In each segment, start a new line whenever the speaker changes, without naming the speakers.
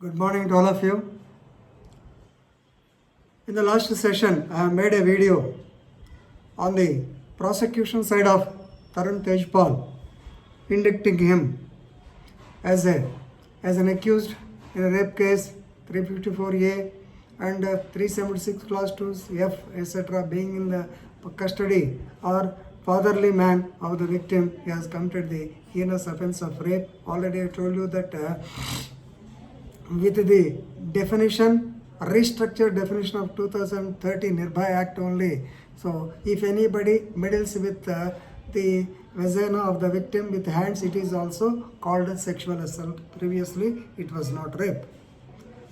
Good morning to all of you. In the last session, I have made a video on the prosecution side of Tarun Tejpal, indicting him as an accused in a rape case 354A and 376 clause 2F etc. being in the custody or fatherly man of the victim. He has committed the heinous offense of rape. Already I told you that with the definition, restructured definition of 2013 Nirbhaya Act only. So if anybody meddles with the vagina of the victim with hands, it is also called sexual assault. Previously, it was not rape.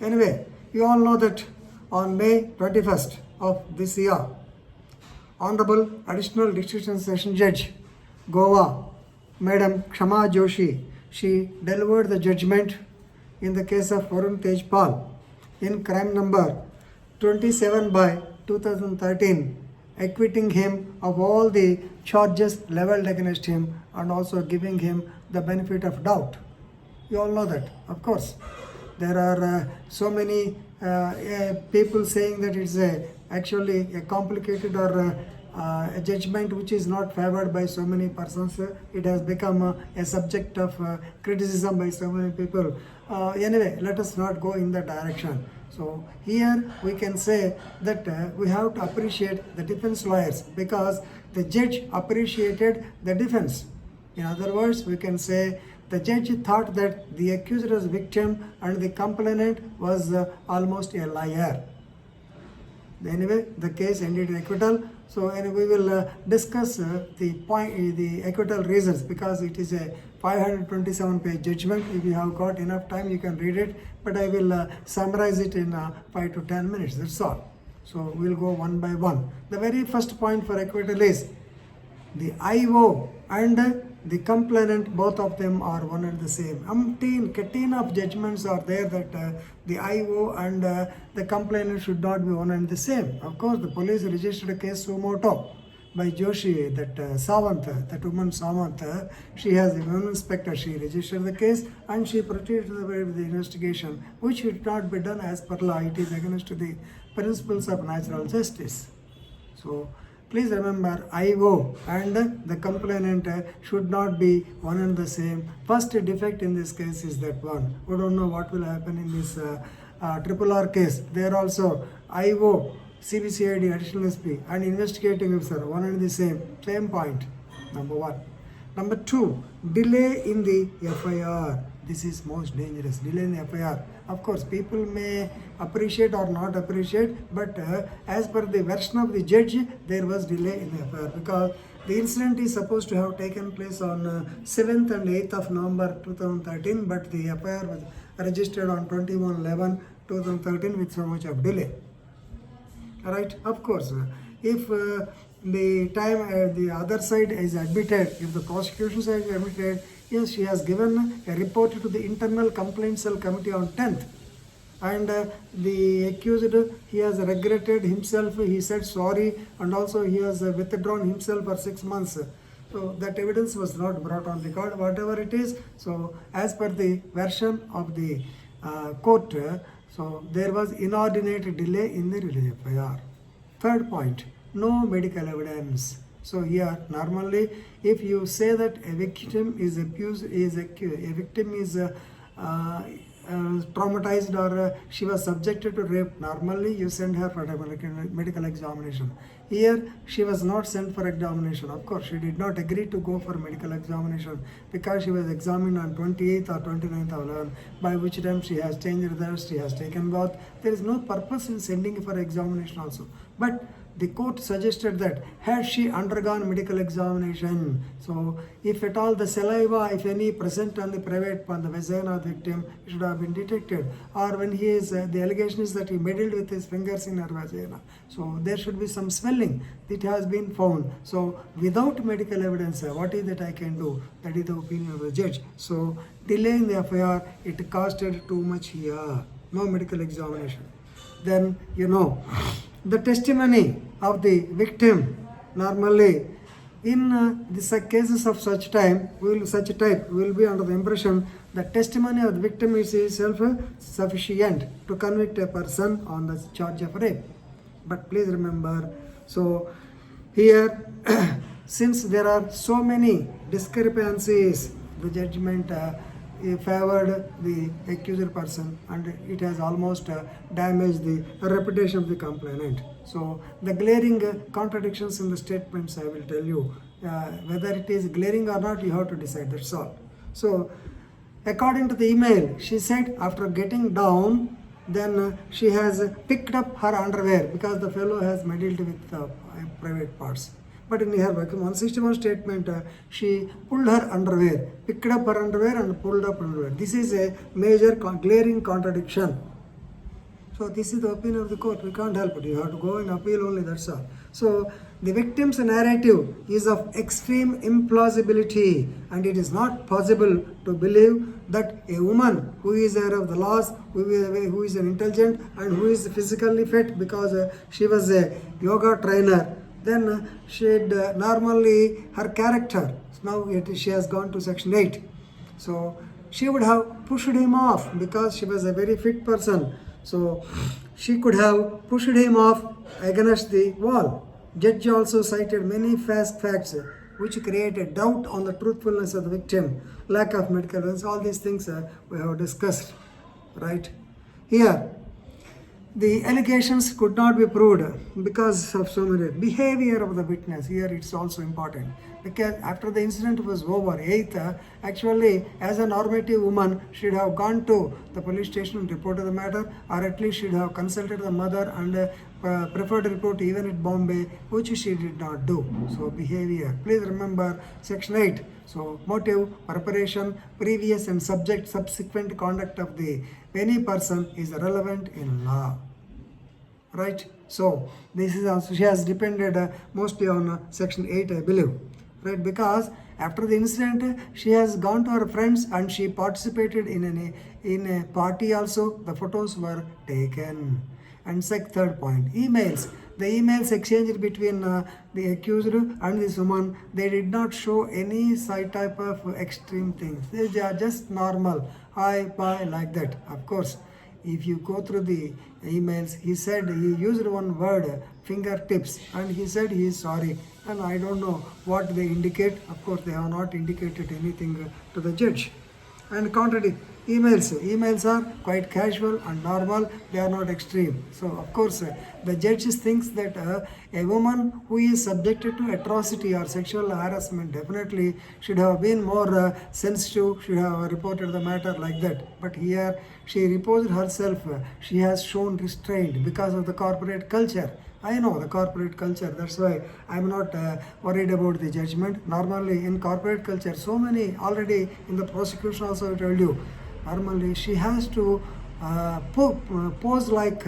Anyway, you all know that on May 21st of this year, Honorable Additional District Session Judge, Goa, Madam Kshama Joshi, she delivered the judgment in the case of Varun Tejpal in crime number 27 by 2013, acquitting him of all the charges leveled against him and also giving him the benefit of doubt. You all know that, of course. There are so many people saying that it's actually a complicated or a judgment which is not favored by so many persons. It has become a subject of criticism by so many people. Anyway, let us not go in that direction. So here we can say that we have to appreciate the defense lawyers because the judge appreciated the defense. In other words, we can say the judge thought that the accused was victim and the complainant was almost a liar. Anyway, the case ended in acquittal. So anyway, we will discuss the acquittal reasons because it is a 527-page judgment. If you have got enough time, you can read it. But I will summarize it in 5 to 10 minutes. That's all. So we'll go one by one. The very first point for acquittal is the IO and the complainant, both of them are one and the same. Catene of judgments are there that the IO and the complainant should not be one and the same. Of course, the police registered a case suo motu by Joshi, that Sawant, that woman Sawant, she has a woman inspector, she registered the case and she proceeded with the investigation, which should not be done as per law. It is against the principles of natural justice. So please remember, IO and the complainant should not be one and the same. First defect in this case is that one. We don't know what will happen in this triple R case. There also IO, CBCID, additional SP and investigating officer, one and the same point, number one. Number two, delay in the FIR. This is most dangerous, delay in the FIR. Of course, people may appreciate or not appreciate, but as per the version of the judge, there was delay in the FIR because the incident is supposed to have taken place on 7th and 8th of November 2013, but the FIR was registered on 21/11/2013 with so much of delay. Alright, of course, if the time the other side is admitted, if the prosecution side is admitted, yes, she has given a report to the internal complaint cell committee on 10th. And the accused, he has regretted himself, he said sorry, and also he has withdrawn himself for 6 months. So that evidence was not brought on record, whatever it is. So as per the version of the court, so there was inordinate delay in the release of FIR. Third point, no medical evidence. So here, normally, if you say that a victim is abused, a victim is traumatized or she was subjected to rape, normally you send her for a medical examination. Here, she was not sent for examination. Of course, she did not agree to go for medical examination because she was examined on 28th or 29th of 11, by which time she has changed dress, she has taken bath. There is no purpose in sending for examination also. But the court suggested that had she undergone medical examination, so if at all the saliva, if any, present on the private part, the vagina of the victim, it should have been detected. Or when he is, the allegation is that he meddled with his fingers in her vagina. So there should be some swelling that has been found. So without medical evidence, what is that I can do? That is the opinion of the judge. So delaying the FIR, it costed too much here. No medical examination. Then, the testimony of the victim, normally in the cases of such type, we will be under the impression the testimony of the victim is itself sufficient to convict a person on the charge of rape. But please remember, so here, since there are so many discrepancies, the judgment favored the accused person and it has almost damaged the reputation of the complainant. So the glaring contradictions in the statements I will tell you. Whether it is glaring or not, you have to decide, that's all. So according to the email, she said after getting down, then she has picked up her underwear because the fellow has meddled with private parts. But in her 161 statement, she pulled her underwear, picked up her underwear and pulled up underwear. This is a major glaring contradiction. So this is the opinion of the court. We can't help it. You have to go and appeal only, that's all. So the victim's narrative is of extreme implausibility and it is not possible to believe that a woman who is aware of the laws, who is an intelligent and who is physically fit because she was a yoga trainer, then she'd normally, her character, now she has gone to section 8. So she would have pushed him off because she was a very fit person. So she could have pushed him off against the wall. Judge also cited many facts which created doubt on the truthfulness of the victim, lack of medical evidence, all these things we have discussed, right? Here, the allegations could not be proved because of so many behavior of the witness. Here it's also important because after the incident was over, 8th, actually as a normative woman should have gone to the police station and reported the matter, or at least should have consulted the mother and preferred to report even at Bombay, which she did not do. So behavior. Please remember section 8. So motive, preparation, previous and subsequent conduct of the any person is relevant in law. Right? So this is also, she has depended mostly on section 8, I believe. Right? Because after the incident, she has gone to her friends and she participated in a party also. The photos were taken. And third point, emails. The emails exchanged between the accused and this woman, they did not show any type of extreme things. They are just normal, hi, bye, like that. Of course, if you go through the emails, he said, he used one word, fingertips, and he said he is sorry. And I don't know what they indicate. Of course, they have not indicated anything to the judge. And contradict. Emails are quite casual and normal, they are not extreme. So of course the judge thinks that a woman who is subjected to atrocity or sexual harassment definitely should have been more sensitive, should have reported the matter like that. But here she reposed herself, she has shown restraint because of the corporate culture. I know the corporate culture, that's why I'm not worried about the judgment. Normally in corporate culture, so many already in the prosecution also I told you, normally she has to pose like,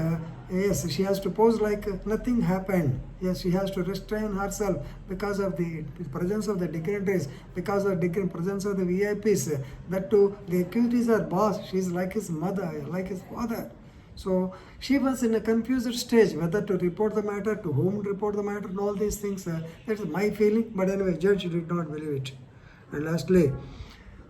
yes, she has to pose like nothing happened. Yes, she has to restrain herself because of the presence of the dignitaries, because of the presence of the VIPs. That too, the accused is her boss, she is like his mother, like his father. So she was in a confused stage whether to report the matter, to whom to report the matter, and all these things. That's my feeling, but anyway, judge did not believe it. And lastly,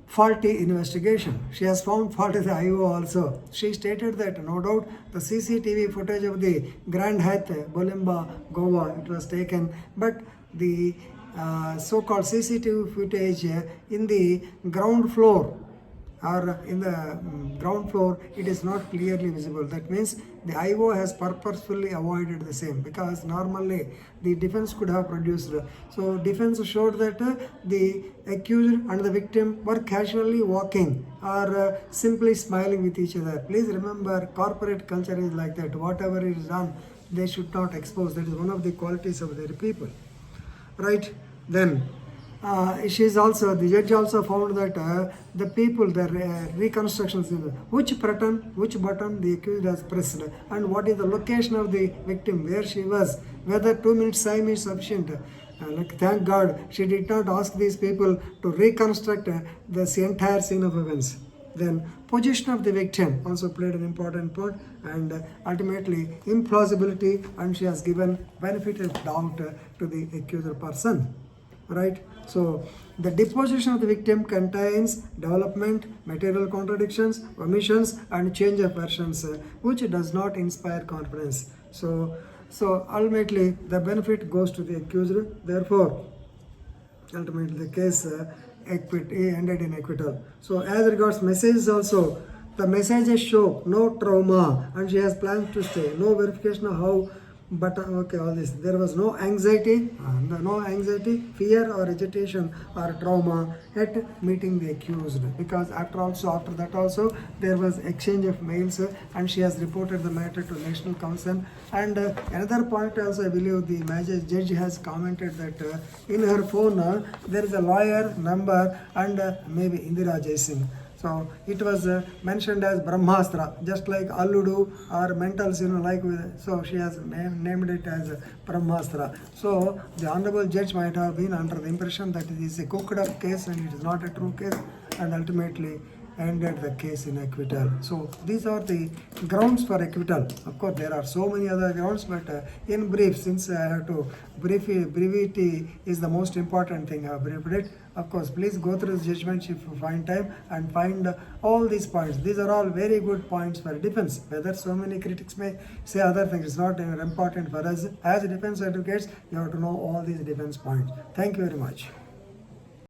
faulty investigation. She has found fault in the IO also. She stated that no doubt the CCTV footage of the Grand Hyatt, Bolimba, Goa, it was taken, but the so-called CCTV footage in the ground floor or in the ground floor, it is not clearly visible. That means the IO has purposefully avoided the same because normally the defense could have produced. So defense showed that the accused and the victim were casually walking or simply smiling with each other. Please remember, corporate culture is like that. Whatever is done, they should not expose. That is one of the qualities of their people. Right? Then the judge also found that the people, the reconstructions, which button the accused has pressed and what is the location of the victim, where she was, whether 2 minutes time is sufficient. Thank God she did not ask these people to reconstruct the entire scene of events. Then position of the victim also played an important part, and ultimately implausibility, and she has given benefit of doubt to the accused person. right? So the deposition of the victim contains development, material contradictions, omissions, and change of versions, which does not inspire confidence. So ultimately, the benefit goes to the accused. Therefore, ultimately, the case ended in acquittal. So, as regards messages also, the messages show no trauma, and she has plans to stay. No verification of how, but okay, all this. There was no anxiety, fear, or agitation or trauma at meeting the accused. Because after that also there was exchange of mails, and she has reported the matter to National Council. And another point also, I believe the judge has commented that in her phone there is a lawyer number and maybe Indira Jaising. So it was mentioned as Brahmastra, just like Alludu or Mentals, so she has named it as Brahmastra. So the Honorable Judge might have been under the impression that it is a cooked up case and it is not a true case, and ultimately ended the case in acquittal. So these are the grounds for acquittal. Of course, there are so many other grounds, but in brief, since I have to brevity is the most important thing, I have briefed it. Of course, please go through the judgment if you find time and find all these points. These are all very good points for defense. Whether so many critics may say other things, it's not important for us. As defense advocates, you have to know all these defense points. Thank you very much.